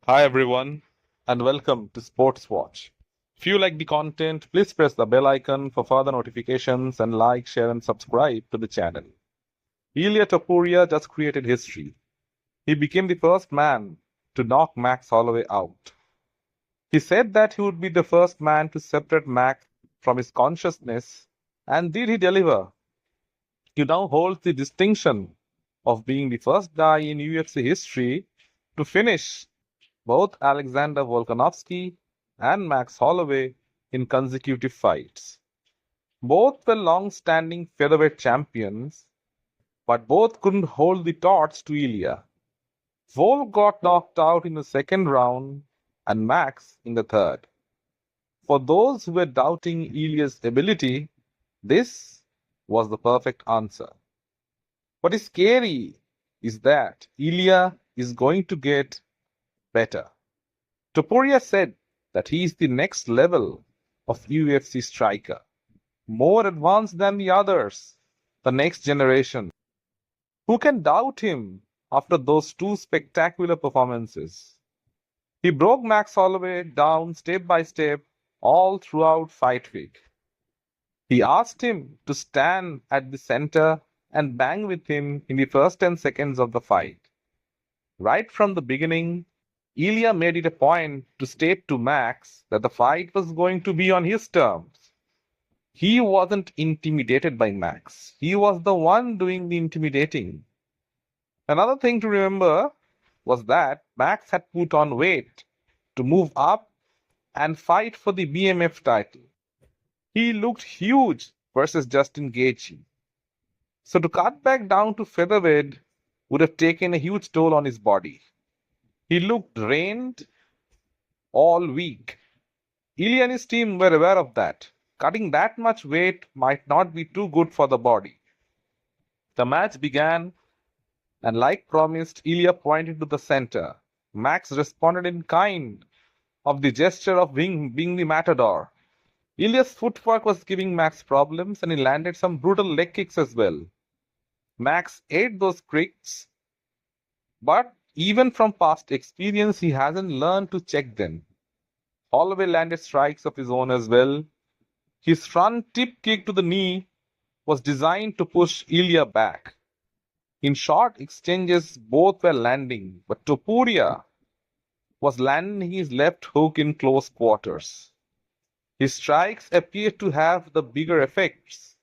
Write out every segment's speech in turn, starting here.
Hi everyone, and welcome to Sports Watch. If you like the content, please press the bell icon for further notifications and like, share, and subscribe to the channel. Ilia Topuria just created history. He became the first man to knock Max Holloway out. He said that he would be the first man to separate Max from his consciousness, and did he deliver? He now holds the distinction of being the first guy in UFC history to finish both Alexander Volkanovski and Max Holloway in consecutive fights. Both were long-standing featherweight champions, but both couldn't hold the torch to Ilia. Vol got knocked out in the second round and Max in the third. For those who were doubting Ilia's ability, this was the perfect answer. What is scary is that Ilia is going to get better. Topuria said that he is the next level of UFC striker, more advanced than the others, the next generation. Who can doubt him after those two spectacular performances? He broke Max Holloway down step by step all throughout fight week. He asked him to stand at the center and bang with him in the first 10 seconds of the fight. Right from the beginning, Ilia made it a point to state to Max that the fight was going to be on his terms. He wasn't intimidated by Max. He was the one doing the intimidating. Another thing to remember was that Max had put on weight to move up and fight for the BMF title. He looked huge versus Justin Gaethje. So to cut back down to featherweight would have taken a huge toll on his body. He looked drained all week. Ilia and his team were aware of that. Cutting that much weight might not be too good for the body. The match began, and like promised, Ilia pointed to the center. Max responded in kind of the gesture of being the matador. Ilia's footwork was giving Max problems, and he landed some brutal leg kicks as well. Max ate those kicks, but even from past experience, he hasn't learned to check them. Holloway landed strikes of his own as well. His front tip kick to the knee was designed to push Ilia back. In short exchanges, both were landing, but Topuria was landing his left hook in close quarters. His strikes appeared to have the bigger effects,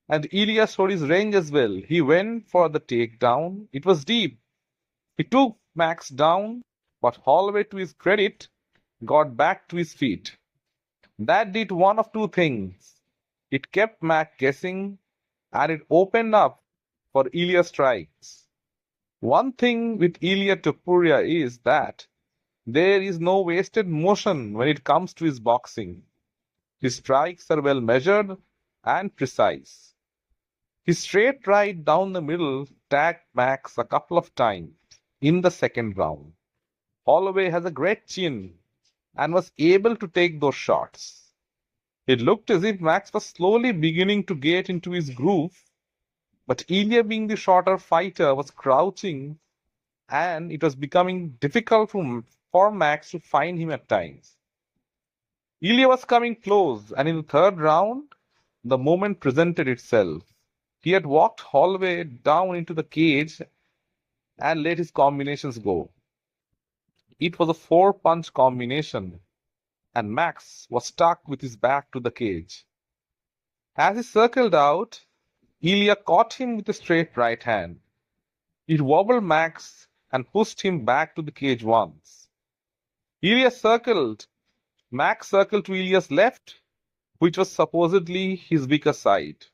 and Ilia showed his range as well. He went for the takedown. It was deep. He took Max down, but Holloway, to his credit, got back to his feet. That did one of two things. It kept Max guessing, and it opened up for Ilia strikes. One thing with Ilia Topuria is that there is no wasted motion when it comes to his boxing. His strikes are well measured and precise. His straight right down the middle tagged Max a couple of times in the second round. Holloway has a great chin and was able to take those shots. It looked as if Max was slowly beginning to get into his groove, but Ilia, being the shorter fighter, was crouching, and it was becoming difficult for Max to find him at times. Ilia was coming close, and in the third round, the moment presented itself. He had walked Holloway down into the cage and let his combinations go. It was a four-punch combination, and Max was stuck with his back to the cage. As he circled out, Ilia caught him with a straight right hand. It wobbled Max and pushed him back to the cage once. Max circled to Ilia's left, which was supposedly his weaker side.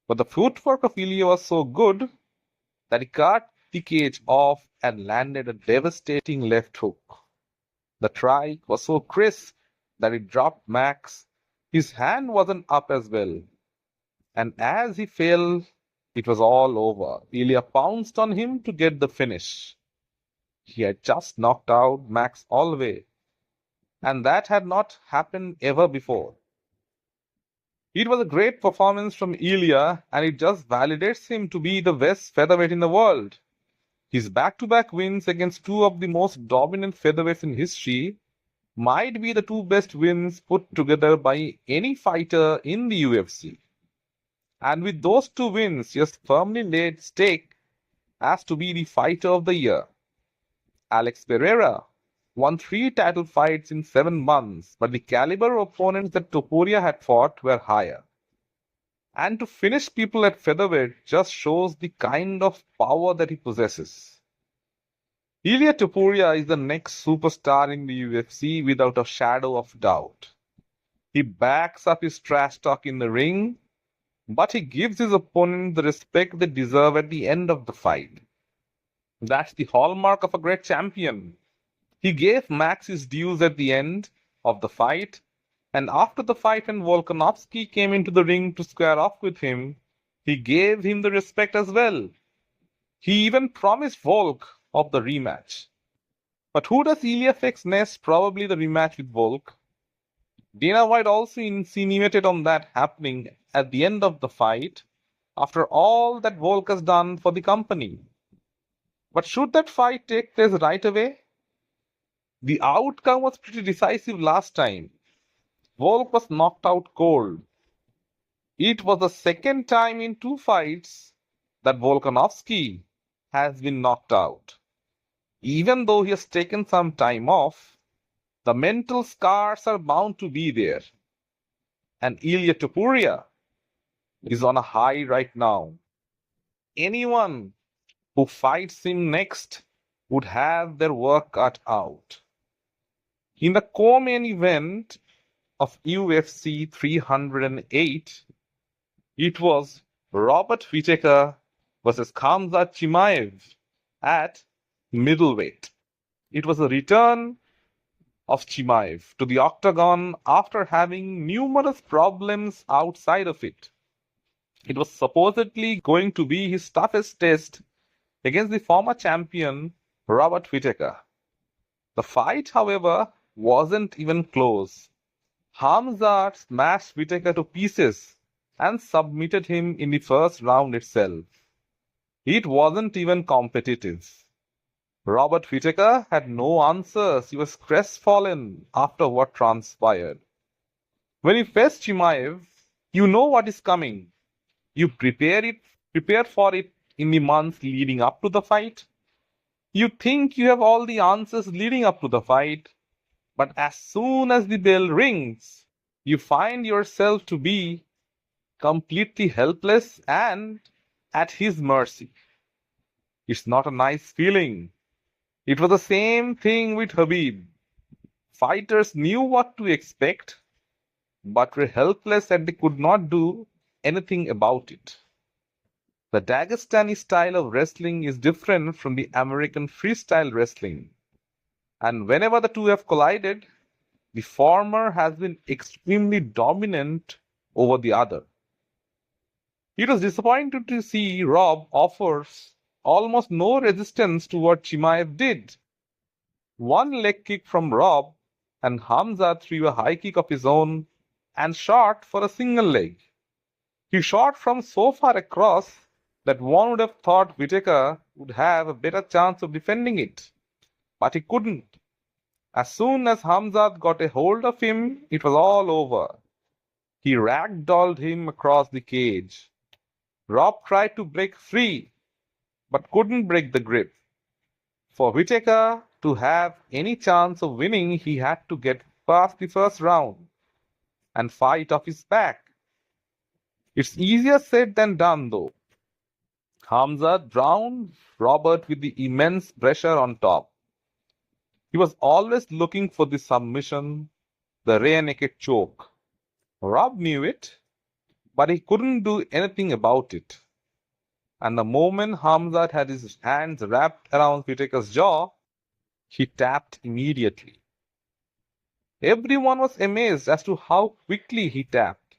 But the footwork of Ilia was so good that he cut the cage off and landed a devastating left hook. The strike was so crisp that it dropped Max. His hand wasn't up as well, and as he fell, it was all over. Ilia pounced on him to get the finish. He had just knocked out Max Holloway, and that had not happened ever before. It was a great performance from Ilia, and it just validates him to be the best featherweight in the world. His back-to-back wins against two of the most dominant featherweights in history might be the two best wins put together by any fighter in the UFC. And with those two wins, he has firmly laid stake as to be the fighter of the year. Alex Pereira won 3 title fights in 7 months, but the caliber of opponents that Topuria had fought were higher. And to finish people at featherweight just shows the kind of power that he possesses. Ilia Topuria is the next superstar in the UFC without a shadow of doubt. He backs up his trash talk in the ring, but he gives his opponent the respect they deserve at the end of the fight. That's the hallmark of a great champion. He gave Max his dues at the end of the fight, and after the fight when Volkanovski came into the ring to square off with him, he gave him the respect as well. He even promised Volk of the rematch. But who does Ilia fix next? Probably the rematch with Volk. Dana White also insinuated on that happening at the end of the fight, after all that Volk has done for the company. But should that fight take place right away? The outcome was pretty decisive last time. Volk was knocked out cold. It was the second time in 2 fights that Volkanovski has been knocked out. Even though he has taken some time off, the mental scars are bound to be there. And Ilia Topuria is on a high right now. Anyone who fights him next would have their work cut out. In the co-main event of UFC 308, it was Robert Whittaker versus Khamzat Chimaev at middleweight. It was a return of Chimaev to the octagon after having numerous problems outside of it. It was supposedly going to be his toughest test against the former champion Robert Whittaker. The fight, however, wasn't even close. Khamzat smashed Whittaker to pieces and submitted him in the first round itself. It wasn't even competitive. Robert Whittaker had no answers. He was crestfallen after what transpired. When you face Chimaev, you know what is coming. You prepare for it in the months leading up to the fight. You think you have all the answers leading up to the fight, but as soon as the bell rings, you find yourself to be completely helpless and at his mercy. It's not a nice feeling. It was the same thing with Khabib. Fighters knew what to expect, but were helpless and they could not do anything about it. The Dagestani style of wrestling is different from the American freestyle wrestling. And whenever the two have collided, the former has been extremely dominant over the other. It was disappointing to see Rob offers almost no resistance to what Chimaev did. One leg kick from Rob, and Khamzat threw a high kick of his own and shot for a single leg. He shot from so far across that one would have thought Whittaker would have a better chance of defending it. But he couldn't. As soon as Khamzat got a hold of him, it was all over. He ragdolled him across the cage. Rob tried to break free, but couldn't break the grip. For Whittaker to have any chance of winning, he had to get past the first round and fight off his back. It's easier said than done though. Khamzat drowned Robert with the immense pressure on top. He was always looking for the submission, the rear naked choke. Rob knew it, but he couldn't do anything about it. And the moment Khamzat had his hands wrapped around Whittaker's jaw, he tapped immediately. Everyone was amazed as to how quickly he tapped.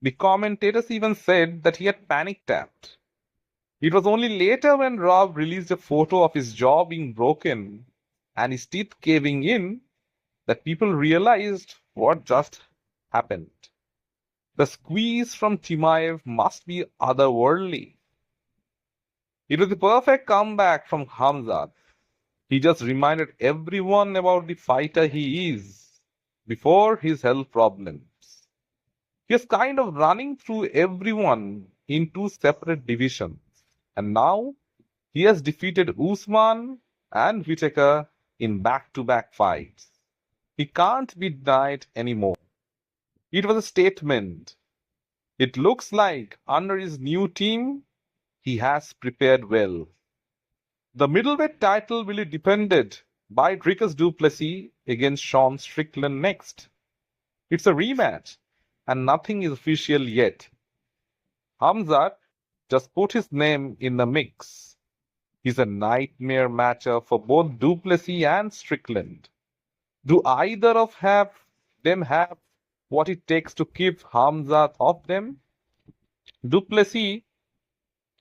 The commentators even said that he had panic tapped. It was only later when Rob released a photo of his jaw being broken and his teeth caving in that people realized what just happened. The squeeze from Chimaev must be otherworldly. It was the perfect comeback from Khamzat. He just reminded everyone about the fighter he is before his health problems. He was kind of running through everyone in two separate divisions. And now he has defeated Usman and Whittaker in back-to-back fights. He can't be denied anymore. It was a statement. It looks like under his new team, he has prepared well. The middleweight title will be defended by Dricus du Plessis against Sean Strickland next. It's a rematch, and nothing is official yet. Khamzat just put his name in the mix. He's a nightmare matchup for both du Plessis and Strickland. Do either of them have what it takes to keep Khamzat off them? Du Plessis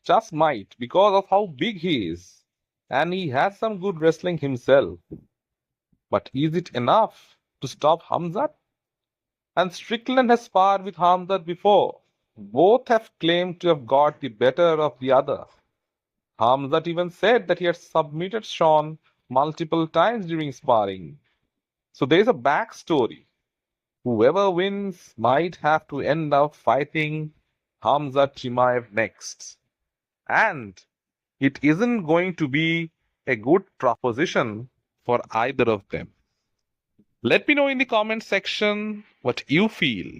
just might because of how big he is, and he has some good wrestling himself. But is it enough to stop Khamzat? And Strickland has sparred with Khamzat before. Both have claimed to have got the better of the other. Khamzat even said that he had submitted Sean multiple times during sparring. So there is a backstory. Whoever wins might have to end up fighting Khamzat Chimaev next. And it isn't going to be a good proposition for either of them. Let me know in the comment section what you feel.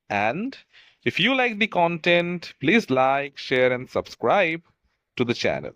And if you like the content, please like, share, and subscribe to the channel.